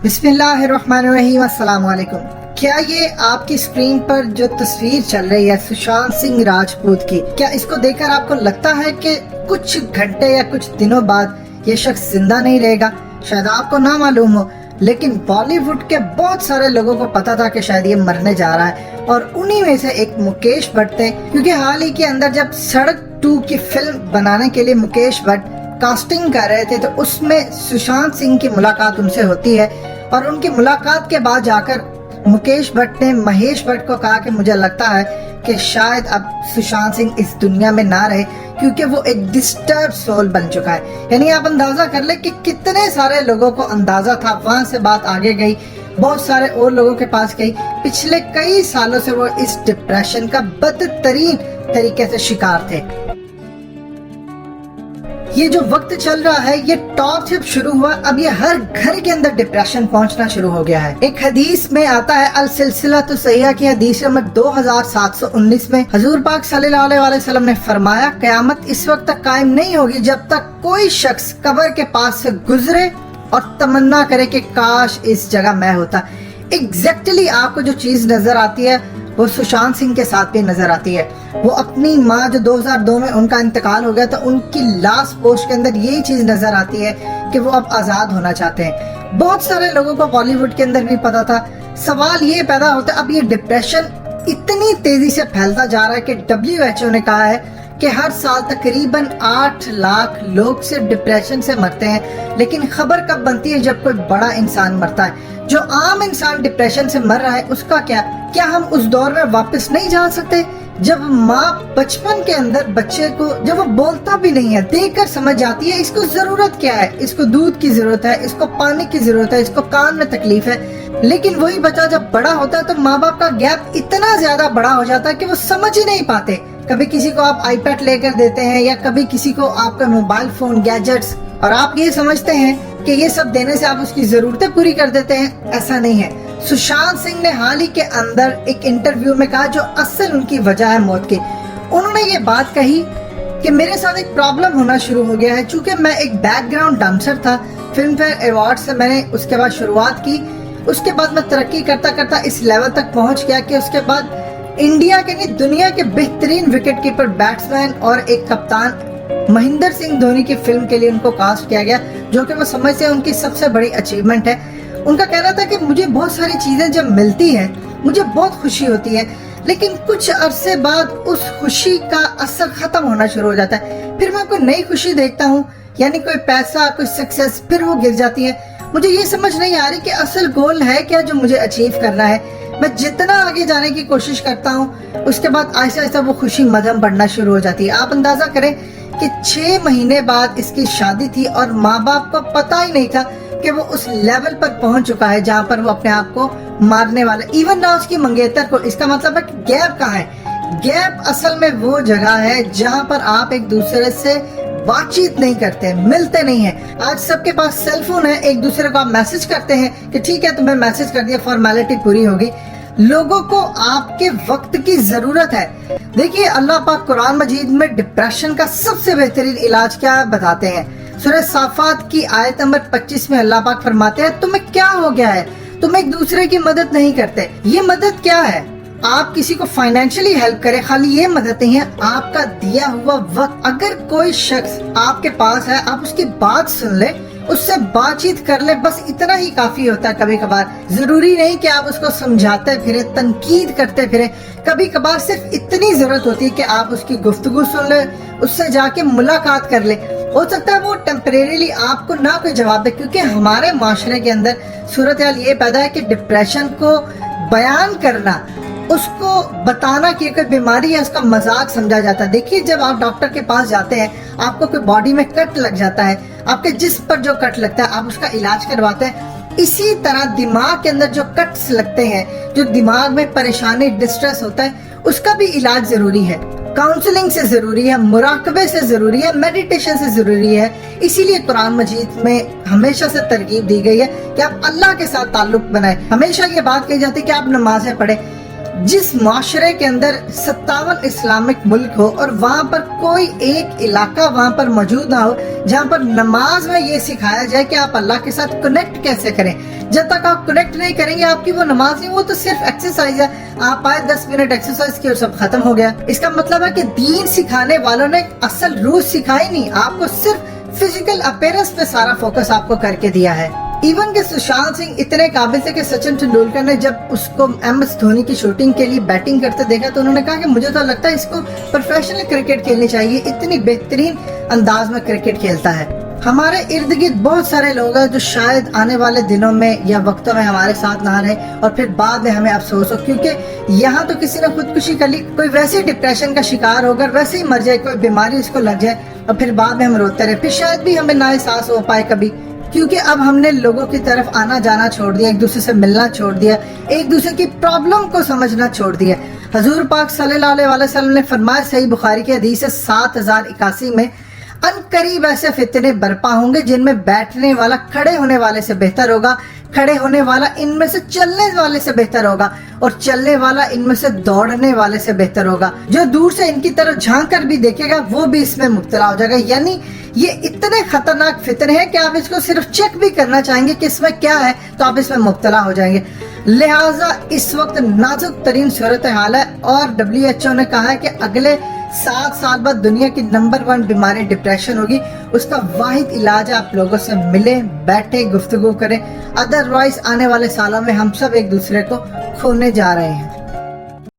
बिस्मिल्लाहिर्रहमानिर्रहीम। अस्सलाम वालेकुम। क्या ये आपकी स्क्रीन पर जो तस्वीर चल रही है सुशांत सिंह राजपूत की, क्या इसको देखकर आपको लगता है कि कुछ घंटे या कुछ दिनों बाद ये शख्स जिंदा नहीं रहेगा? शायद आपको ना मालूम हो, लेकिन बॉलीवुड के बहुत सारे लोगों को पता था कि शायद ये मरने जा रहा है, और उन्हीं में से एक मुकेश भट्ट थे। क्योंकि हाल ही के अंदर जब सड़क 2 की फिल्म बनाने के लिए मुकेश भट्ट कास्टिंग कर रहे थे, तो उसमें सुशांत सिंह की मुलाकात उनसे होती है, और उनकी मुलाकात के बाद जाकर मुकेश भट्ट ने महेश भट्ट को कहा कि मुझे लगता है कि शायद अब सुशांत सिंह इस दुनिया में ना रहे, क्योंकि वो एक डिस्टर्ब सोल बन चुका है। यानी आप अंदाजा कर ले कि कितने सारे लोगों को अंदाजा था, वहां से बात आगे गई, बहुत सारे और लोगों के पास गई। पिछले कई सालों से वो इस डिप्रेशन का बदतरीन तरीके से शिकार थे। ये जो वक्त चल रहा है, ये टॉप जब शुरू हुआ, अब ये हर घर के अंदर डिप्रेशन पहुंचना शुरू हो गया है। एक हदीस में आता है, अल सिलसिला तो सहीहा की हदीस नंबर 2719 में हजूर पाक सल्लल्लाहु अलैहि वसल्लम ने फरमाया, क़यामत इस वक्त तक कायम नहीं होगी जब तक कोई शख्स कब्र के पास से गुजरे और तमन्ना करे कि काश इस जगह मैं होता। एग्जैक्टली आपको जो चीज नजर आती है वो सुशांत सिंह के साथ भी नजर आती है। वो अपनी माँ जो 2002 में उनका इंतकाल हो गया था, उनकी लास्ट पोस्ट के अंदर यही चीज नजर आती है कि वो अब आजाद होना चाहते हैं। बहुत सारे लोगों को बॉलीवुड के अंदर भी पता था। सवाल ये पैदा होता है, अब ये डिप्रेशन इतनी तेजी से फैलता जा रहा है कि WHO ने कहा है कि हर साल तकरीबन 8 लाख लोग सिर्फ डिप्रेशन से मरते हैं। लेकिन खबर कब बनती है? जब कोई बड़ा इंसान मरता है। जो आम इंसान डिप्रेशन से मर रहा है, उसका क्या हम उस दौर में वापस नहीं जा सकते जब माँ बचपन के अंदर बच्चे को, जब वो बोलता भी नहीं है, देखकर समझ जाती है इसको जरूरत क्या है, इसको दूध की जरूरत है, इसको पानी की जरूरत है, इसको कान में तकलीफ है। लेकिन वही बच्चा जब बड़ा होता है तो माँ बाप का गैप इतना ज्यादा बड़ा हो जाता है कि वो समझ ही नहीं पाते। कभी किसी को आप आईपैड लेकर देते हैं, या कभी किसी को आपका मोबाइल फोन, गैजेट्स, और आप ये समझते हैं कि ये सब देने से आप उसकी जरूरतें पूरी कर देते हैं। ऐसा नहीं है। सुशांत सिंह ने हाल ही के अंदर एक इंटरव्यू में कहा, जो असल उनकी वजह है मौत की, उन्होंने ये बात कही कि मेरे साथ एक प्रॉब्लम होना शुरू हो गया है। चूंकि मैं एक बैकग्राउंड डांसर था, फिल्म फेयर अवार्ड से मैंने उसके बाद शुरुआत की, उसके बाद मैं तरक्की करता करता इस लेवल तक पहुंच गया कि उसके बाद इंडिया के नहीं दुनिया के बेहतरीन विकेट कीपर, बैट्समैन और एक कप्तान महेंद्र सिंह धोनी की फिल्म के लिए उनको कास्ट किया गया, जो कि वो समझते हैं उनकी सबसे बड़ी अचीवमेंट है। उनका कहना था कि मुझे बहुत सारी चीजें जब मिलती हैं मुझे बहुत खुशी होती है, लेकिन कुछ अरसे बाद उस खुशी का असर खत्म होना शुरू हो जाता है। फिर मैं कोई नई खुशी देखता हूँ, यानी कोई पैसा, कोई सक्सेस, फिर वो गिर जाती है। मुझे ये समझ नहीं आ रही कि असल गोल है क्या जो मुझे अचीव करना है। मैं जितना आगे जाने की कोशिश करता हूँ, उसके बाद आहिस्ता आहिस्ता वो खुशी मध्यम बढ़ना शुरू हो जाती है। आप अंदाजा करें कि 6 महीने बाद इसकी शादी थी, और माँ बाप को पता ही नहीं था कि वो उस लेवल पर पहुंच चुका है जहाँ पर वो अपने आप को मारने वाला। इवन ना उसकी मंगेतर को। इसका मतलब है कि गैप कहाँ है? गैप असल में वो जगह है जहाँ पर आप एक दूसरे से बातचीत नहीं करते, मिलते नहीं है। आज सबके पास सेलफोन है, एक दूसरे को आप मैसेज करते हैं कि ठीक है तुम्हें मैसेज कर दिया, फॉर्मेलिटी पूरी होगी। लोगों को आपके वक्त की जरूरत है। देखिए, अल्लाह पाक कुरान मजीद में डिप्रेशन का सबसे बेहतरीन इलाज क्या बताते हैं। सूरह साफात की आयत नंबर 25 में अल्लाह पाक फरमाते हैं, तुम्हें क्या हो गया है? तुम एक दूसरे की मदद नहीं करते। ये मदद क्या है? आप किसी को फाइनेंशियली हेल्प करें, खाली ये मदद नहीं है, आपका दिया हुआ वक्त। अगर कोई शख्स आपके पास है, आप उसकी बात सुन ले, उससे बातचीत कर ले, बस इतना ही काफी होता है। कभी कभार जरूरी नहीं कि आप उसको समझाते फिरे, तनकीद करते फिरे। कभी कभार सिर्फ इतनी जरूरत होती है कि आप उसकी गुफ्तगू सुन ले, उससे जाके मुलाकात कर ले। हो सकता है वो टेम्परेरीली आपको ना कोई जवाब दे, क्योंकि हमारे माशरे के अंदर सूरत हाल ये पैदा है कि डिप्रेशन को बयान करना, उसको बताना कि कोई बीमारी है, उसका मजाक समझा जाता है। देखिए, जब आप डॉक्टर के पास जाते हैं, आपको कोई बॉडी में कट लग जाता है, आपके जिस्म पर जो कट लगता है आप उसका इलाज करवाते हैं। इसी तरह दिमाग के अंदर जो कट्स लगते हैं, जो दिमाग में परेशानी, डिस्ट्रेस होता है, उसका भी इलाज जरूरी है। काउंसलिंग से जरूरी है, मुराकबे से जरूरी है, मेडिटेशन से जरूरी है। इसीलिए कुरान मजीद में हमेशा से तरगीब दी गई है कि आप अल्लाह के साथ ताल्लुक बनाए। हमेशा ये बात कही जाती है कि आप नमाजें पढ़े। जिस माशरे के अंदर 57 इस्लामिक मुल्क हो और वहाँ पर कोई एक इलाका वहाँ पर मौजूद ना हो जहाँ पर नमाज में ये सिखाया जाए कि आप अल्लाह के साथ कनेक्ट कैसे करें। जब तक आप कनेक्ट नहीं करेंगे आपकी वो नमाज नहीं, वो तो सिर्फ एक्सरसाइज है। आप आए 10 मिनट एक्सरसाइज की और सब खत्म हो गया। इसका मतलब है कि दीन सिखाने वालों ने असल रूह सिखाई नहीं, आपको सिर्फ फिजिकल अपीयरेंस पे सारा फोकस आपको करके दिया है। इवन के सुशांत सिंह इतने काबिल थे कि सचिन तेंदुलकर ने जब उसको MS धोनी की शूटिंग के लिए बैटिंग करते देखा तो उन्होंने कहा कि मुझे तो लगता है इसको प्रोफेशनल क्रिकेट खेलनी चाहिए, इतनी बेहतरीन अंदाज में क्रिकेट खेलता है। हमारे इर्द गिर्द बहुत सारे लोग हैं जो शायद आने वाले दिनों में या वक्तों में हमारे साथ ना रहे और फिर बाद में हमें अफसोस हो, क्योंकि यहाँ तो किसी ने खुदकुशी कर ली, कोई वैसे ही डिप्रेशन का शिकार होकर वैसे ही मर जाए, कोई बीमारी उसको लग जाए और फिर बाद में हम रोते रहे, फिर शायद भी हमें ना एहसास हो पाए कभी, क्योंकि अब हमने लोगों की तरफ आना जाना छोड़ दिया, एक दूसरे से मिलना छोड़ दिया, एक दूसरे की प्रॉब्लम को समझना छोड़ दिया। हजूर पाक सल्लल्लाहु अलैहि वसल्लम ने फरमाया, सही बुखारी की हदीस है 7081 में, अनकरीब ऐसे फितने बरपा होंगे जिनमें बैठने वाला खड़े होने वाले से बेहतर होगा, खड़े होने वाला इनमें से चलने वाले से बेहतर होगा और चलने वाला इनमें से दौड़ने वाले से बेहतर होगा। जो दूर से इनकी तरफ झांक कर भी देखेगा वो भी इसमें मुब्तला हो जाएगा। यानी ये इतने खतरनाक फितने हैं कि आप इसको सिर्फ चेक भी करना चाहेंगे कि इसमें क्या है तो आप इसमें मुब्तला हो जाएंगे। लिहाजा इस वक्त नाजुक तरीन सूरत हाल है और WHO ने कहा है कि अगले 7 साल बाद दुनिया की नंबर 1 बीमारी डिप्रेशन होगी। उसका वाहिद इलाज है आप लोगों से मिले, बैठे, गुफ्तगू करें, अदरवाइज आने वाले सालों में हम सब एक दूसरे को खोने जा रहे हैं।